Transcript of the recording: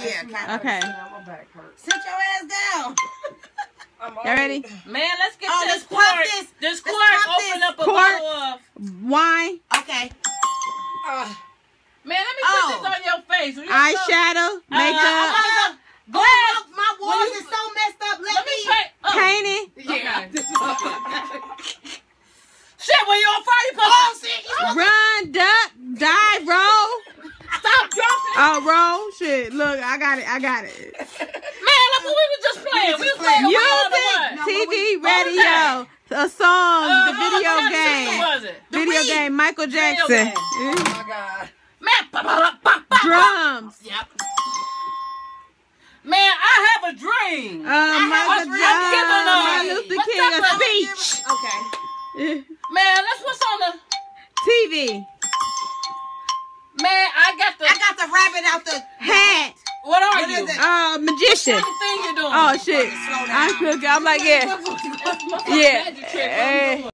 Yeah. Okay. My back hurts. Sit your ass down. Y'all ready? Man, let's get this this quart. this. This Let's quart pop open this. up a bottle of. Wine. Okay. Man, let me put this on your face. Eyeshadow. Makeup. Glass. My walls is so messed up. Let me Painting. Yeah. Shit, when you on fire, you put Run, duck, dive, roll. Stop dropping. Oh, roll. Shit. Look, I got it. Man, look, we was just playing. We was playing Music, TV, radio, a song, the video game. Video game, Michael Jackson. Oh my God. Man, Drums. Yep. Man, I have a dream. Martin Luther King, a speech. Okay. Man, that's what's on the TV. Man, I got the rabbit out the hat. What are you? Magician. What thing you doing? Oh shit. I'm like, yeah. Magic trick. Yeah.